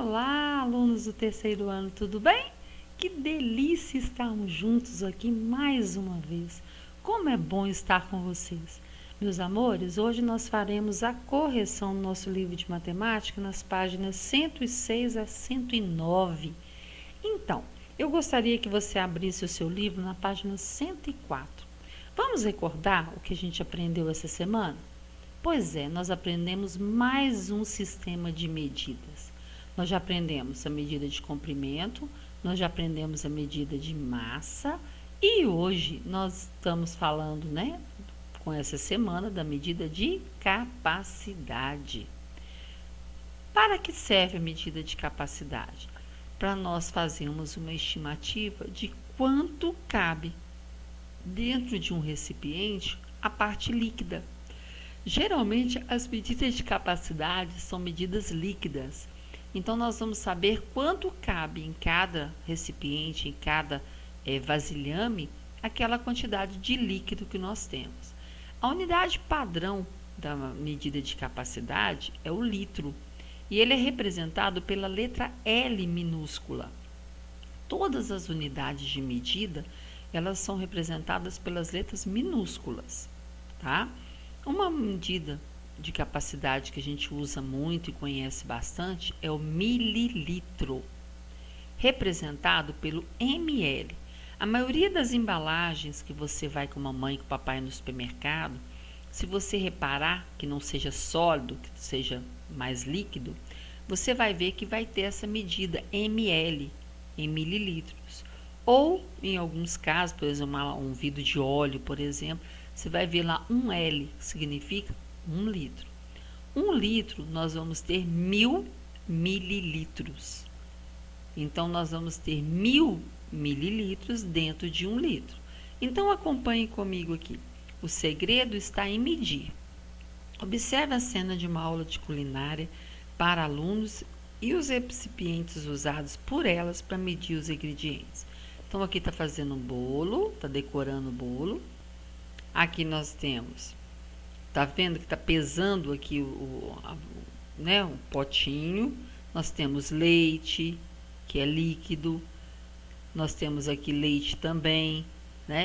Olá, alunos do terceiro ano, tudo bem? Que delícia estarmos juntos aqui mais uma vez. Como é bom estar com vocês. Meus amores, hoje nós faremos a correção do nosso livro de matemática nas páginas 106 a 109. Então, eu gostaria que você abrisse o seu livro na página 104. Vamos recordar o que a gente aprendeu essa semana? Pois é, nós aprendemos mais um sistema de medidas. Nós já aprendemos a medida de comprimento, nós já aprendemos a medida de massa e hoje nós estamos falando, com essa semana da medida de capacidade. Para que serve a medida de capacidade? Para nós fazermos uma estimativa de quanto cabe dentro de um recipiente a parte líquida. Geralmente, as medidas de capacidade são medidas líquidas. Então, nós vamos saber quanto cabe em cada recipiente, em cada vasilhame, aquela quantidade de líquido que nós temos. A unidade padrão da medida de capacidade é o litro. E ele é representado pela letra L minúscula. Todas as unidades de medida, elas são representadas pelas letras minúsculas, tá? Uma medida de capacidade que a gente usa muito e conhece bastante é o mililitro, representado pelo ml. A maioria das embalagens que você vai com a mamãe e com o papai no supermercado, se você reparar que não seja sólido, que seja mais líquido, você vai ver que vai ter essa medida ml, em mililitros. Ou, em alguns casos, por exemplo, um vidro de óleo, por exemplo, você vai ver lá 1L, que significa 1 litro. 1 litro, nós vamos ter 1000 mililitros. Então, nós vamos ter 1000 mililitros dentro de 1 litro. Então, acompanhe comigo aqui. O segredo está em medir. Observe a cena de uma aula de culinária para alunos e os recipientes usados por elas para medir os ingredientes. Então, aqui está fazendo um bolo, está decorando o bolo. Aqui nós temos, tá vendo que está pesando aqui o potinho. Nós temos leite, que é líquido. Nós temos aqui leite também,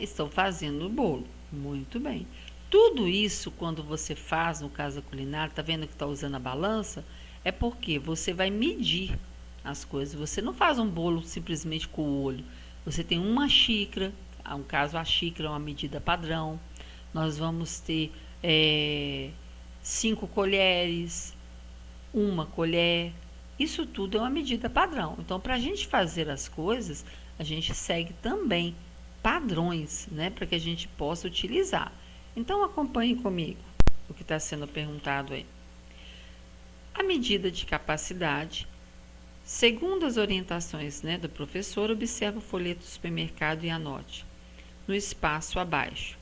Estão fazendo o bolo. Muito bem. Tudo isso, quando você faz no caso culinário, tá vendo que está usando a balança? É porque você vai medir as coisas. Você não faz um bolo simplesmente com o olho. Você tem uma xícara, no caso a xícara é uma medida padrão. Nós vamos ter 5 colheres, 1 colher. Isso tudo é uma medida padrão. Então, para a gente fazer as coisas, a gente segue também padrões, para que a gente possa utilizar. Então, acompanhe comigo o que está sendo perguntado aí. A medida de capacidade, segundo as orientações do professor, observe o folheto do supermercado e anote no espaço abaixo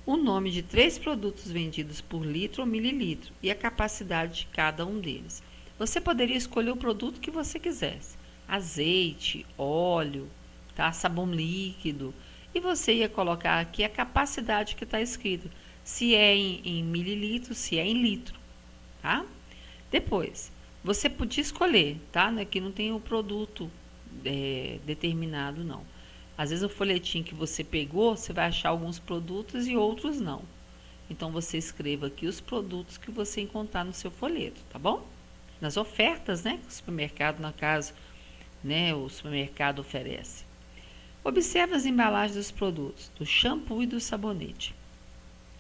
o nome de 3 produtos vendidos por litro ou mililitro e a capacidade de cada um deles. Você poderia escolher o produto que você quisesse: azeite, óleo, sabão líquido, e você ia colocar aqui a capacidade que está escrito, se é em mililitros, se é em litro, tá? Depois, você podia escolher, tá? Aqui não tem o produto determinado, não. Às vezes o folhetim que você pegou, você vai achar alguns produtos e outros não. Então, você escreva aqui os produtos que você encontrar no seu folheto, tá bom? Nas ofertas, que o supermercado, no caso, o supermercado oferece. Observe as embalagens dos produtos, do shampoo e do sabonete.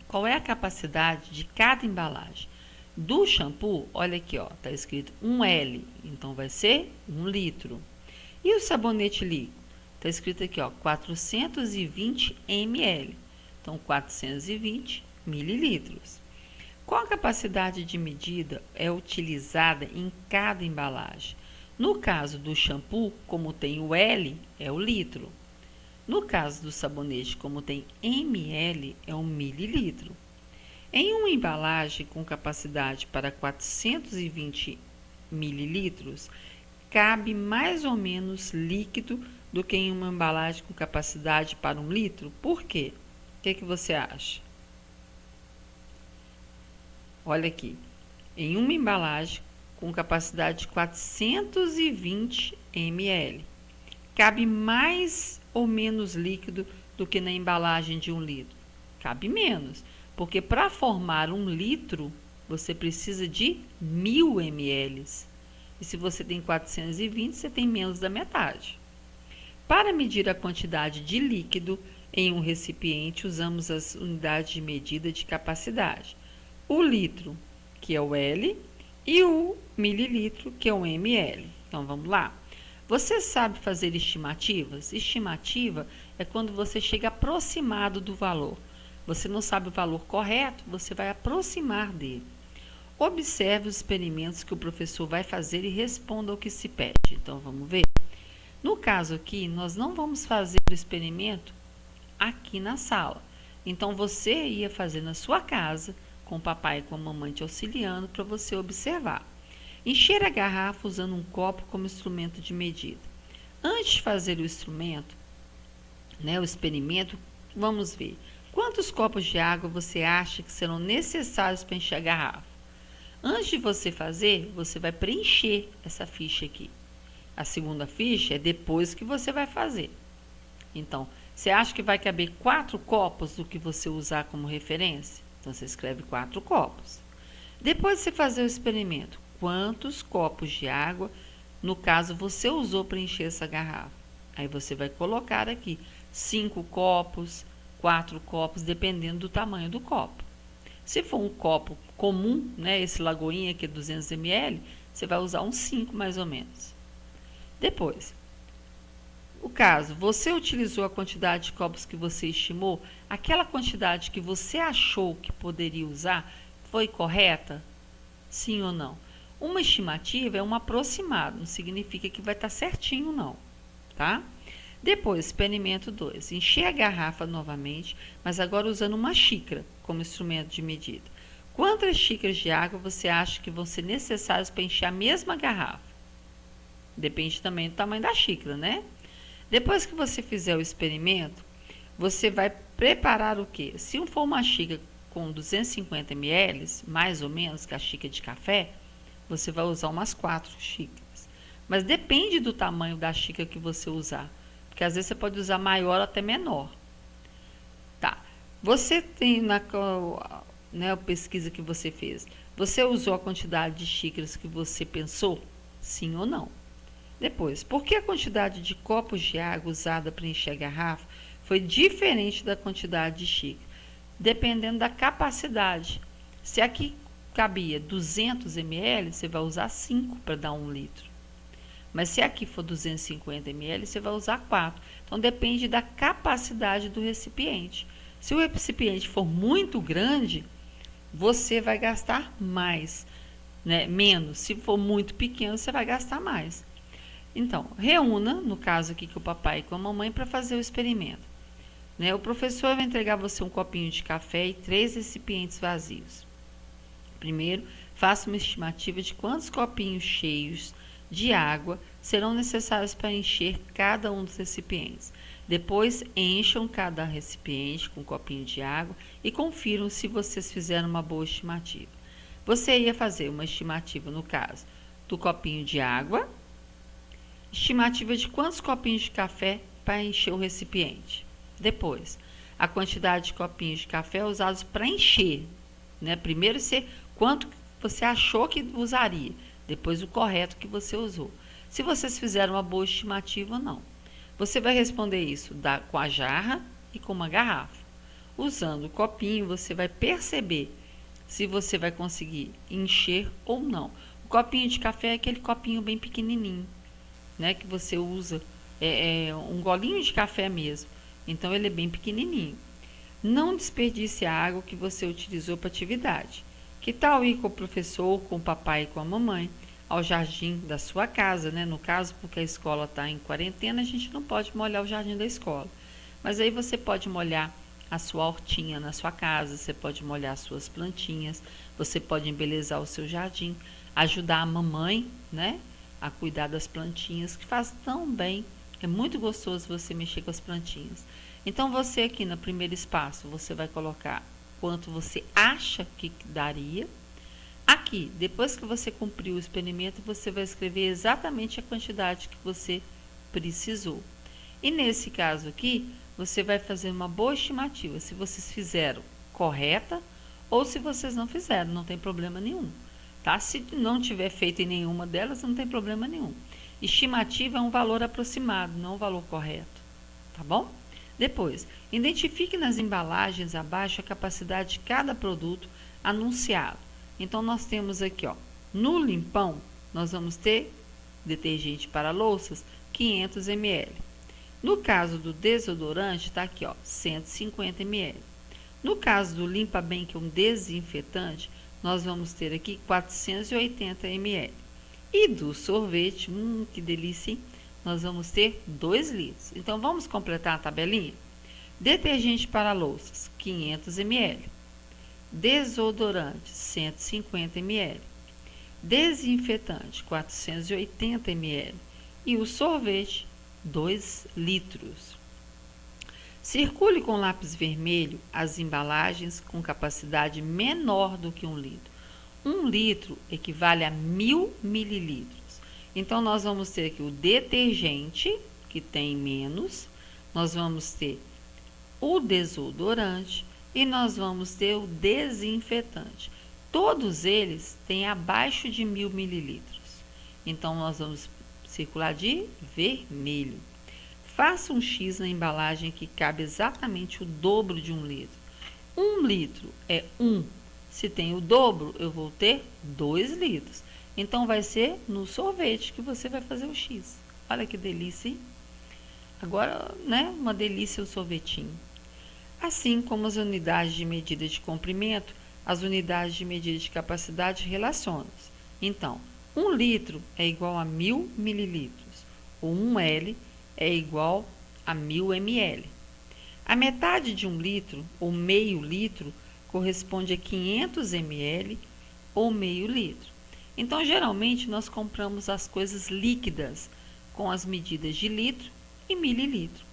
Qual é a capacidade de cada embalagem? Do shampoo, olha aqui, está escrito 1L, então vai ser 1 litro. E o sabonete líquido? Está escrito aqui, 420 ml, então 420 mililitros. Qual a capacidade de medida é utilizada em cada embalagem? No caso do shampoo, como tem o L, é o litro. No caso do sabonete, como tem ml, é 1 mililitro. Em uma embalagem com capacidade para 420 mililitros, cabe mais ou menos líquido do que em uma embalagem com capacidade para 1 litro. Por quê? O que você acha? Olha aqui, em uma embalagem com capacidade de 420 ml. Cabe mais ou menos líquido do que na embalagem de 1 litro? Cabe menos, porque para formar 1 litro, você precisa de 1000 ml. E se você tem 420, você tem menos da metade. Para medir a quantidade de líquido em um recipiente, usamos as unidades de medida de capacidade. O litro, que é o L, e o mililitro, que é o ml. Então, vamos lá. Você sabe fazer estimativas? Estimativa é quando você chega aproximado do valor. Você não sabe o valor correto, você vai aproximar dele. Observe os experimentos que o professor vai fazer e responda ao que se pede. Então, vamos ver. No caso aqui, nós não vamos fazer o experimento aqui na sala. Então, você ia fazer na sua casa, com o papai e com a mamãe te auxiliando, para você observar. Encher a garrafa usando um copo como instrumento de medida. Antes de fazer o experimento, vamos ver. Quantos copos de água você acha que serão necessários para encher a garrafa? Antes de você fazer, você vai preencher essa ficha aqui. A segunda ficha é depois que você vai fazer. Então, você acha que vai caber 4 copos do que você usar como referência? Então, você escreve 4 copos. Depois de você fazer o experimento, quantos copos de água, no caso, você usou para encher essa garrafa? Aí você vai colocar aqui 5 copos, 4 copos, dependendo do tamanho do copo. Se for um copo comum, esse Lagoinha aqui é 200 ml, você vai usar uns 5 mais ou menos. Depois, o caso, você utilizou a quantidade de copos que você estimou, aquela quantidade que você achou que poderia usar, foi correta? Sim ou não? Uma estimativa é um aproximado, não significa que vai estar certinho não, tá? Depois, experimento 2, encher a garrafa novamente, mas agora usando uma xícara como instrumento de medida. Quantas xícaras de água você acha que vão ser necessárias para encher a mesma garrafa? Depende também do tamanho da xícara, né? Depois que você fizer o experimento, você vai preparar o quê? Se for uma xícara com 250 ml, mais ou menos, que a xícara de café, você vai usar umas 4 xícaras. Mas depende do tamanho da xícara que você usar. Porque às vezes você pode usar maior até menor. Tá. Você tem na pesquisa que você fez, você usou a quantidade de xícaras que você pensou? Sim ou não? Depois, por que a quantidade de copos de água usada para encher a garrafa foi diferente da quantidade de xícaras? Dependendo da capacidade. Se aqui cabia 200 ml, você vai usar 5 para dar 1 litro. Mas se aqui for 250 ml, você vai usar 4. Então, depende da capacidade do recipiente. Se o recipiente for muito grande, você vai gastar mais, menos. Se for muito pequeno, você vai gastar mais. Então, reúna, no caso aqui com o papai e com a mamãe, para fazer o experimento. O professor vai entregar você um copinho de café e 3 recipientes vazios. Primeiro, faça uma estimativa de quantos copinhos cheios de água serão necessários para encher cada um dos recipientes. Depois, encham cada recipiente com um copinho de água e confiram se vocês fizeram uma boa estimativa. Você ia fazer uma estimativa, no caso, do copinho de água, estimativa de quantos copinhos de café para encher o recipiente. Depois, a quantidade de copinhos de café usados para encher. Primeiro, quanto você achou que usaria. Depois, o correto que você usou. Se vocês fizeram uma boa estimativa ou não. Você vai responder isso com a jarra e com uma garrafa. Usando o copinho, você vai perceber se você vai conseguir encher ou não. O copinho de café é aquele copinho bem pequenininho, que você usa, um golinho de café mesmo. Então, ele é bem pequenininho. Não desperdice a água que você utilizou para a atividade. Que tal ir com o professor, com o papai e com a mamãe ao jardim da sua casa, No caso, porque a escola está em quarentena, a gente não pode molhar o jardim da escola. Mas aí você pode molhar a sua hortinha na sua casa, você pode molhar as suas plantinhas, você pode embelezar o seu jardim, ajudar a mamãe, a cuidar das plantinhas, que faz tão bem. É muito gostoso você mexer com as plantinhas. Então, você aqui no primeiro espaço, você vai colocar quanto você acha que daria. Aqui, depois que você cumpriu o experimento, você vai escrever exatamente a quantidade que você precisou. E nesse caso aqui, você vai fazer uma boa estimativa, se vocês fizeram correta ou se vocês não fizeram, não tem problema nenhum. Tá? Se não tiver feito em nenhuma delas, não tem problema nenhum. Estimativa é um valor aproximado, não um valor correto. Tá bom? Depois, identifique nas embalagens abaixo a capacidade de cada produto anunciado. Então, nós temos aqui, ó, no limpão, nós vamos ter detergente para louças, 500 ml. No caso do desodorante, está aqui, ó, 150 ml. No caso do Limpa Bem, que é um desinfetante, nós vamos ter aqui 480 ml. E do sorvete, que delícia, hein? Nós vamos ter 2 litros. Então, vamos completar a tabelinha? Detergente para louças, 500 ml. Desodorante, 150 ml. Desinfetante, 480 ml. E o sorvete, 2 litros. Circule com lápis vermelho as embalagens com capacidade menor do que 1 litro. 1 litro equivale a 1000 mililitros. Então, nós vamos ter aqui o detergente, que tem menos. Nós vamos ter o desodorante e nós vamos ter o desinfetante. Todos eles têm abaixo de 1000 mililitros. Então, nós vamos circular de vermelho. Faça um X na embalagem que cabe exatamente o dobro de 1 litro. 1 litro é 1. Se tem o dobro, eu vou ter 2 litros. Então, vai ser no sorvete que você vai fazer o X. Olha que delícia, hein? Agora, né, uma delícia o sorvetinho. Assim como as unidades de medida de comprimento, as unidades de medida de capacidade relacionam-se. Então, 1 litro é igual a 1000 mililitros. O 1 L é igual a 1000 ml. A metade de 1 litro, ou meio litro, corresponde a 500 ml ou meio litro. Então, geralmente, nós compramos as coisas líquidas com as medidas de litro e mililitro.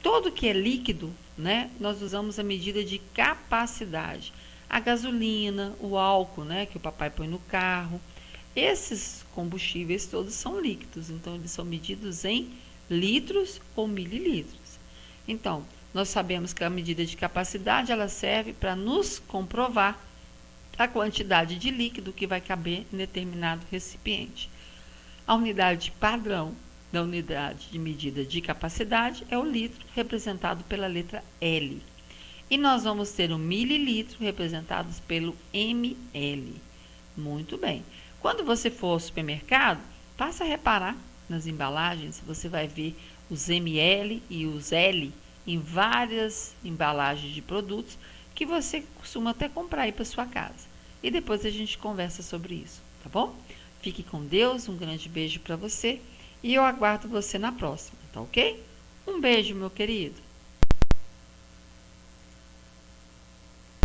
Tudo que é líquido, né, nós usamos a medida de capacidade. A gasolina, o álcool, né, que o papai põe no carro. Esses combustíveis todos são líquidos, então eles são medidos em litros ou mililitros. Então, nós sabemos que a medida de capacidade, ela serve para nos comprovar a quantidade de líquido que vai caber em determinado recipiente. A unidade padrão da unidade de medida de capacidade é o litro, representado pela letra L. E nós vamos ter o mililitro, representados pelo ml. Muito bem. Quando você for ao supermercado, passa a reparar nas embalagens, você vai ver os ml e os L em várias embalagens de produtos que você costuma até comprar aí para sua casa. E depois a gente conversa sobre isso, tá bom? Fique com Deus, um grande beijo para você e eu aguardo você na próxima, tá ok? Um beijo, meu querido.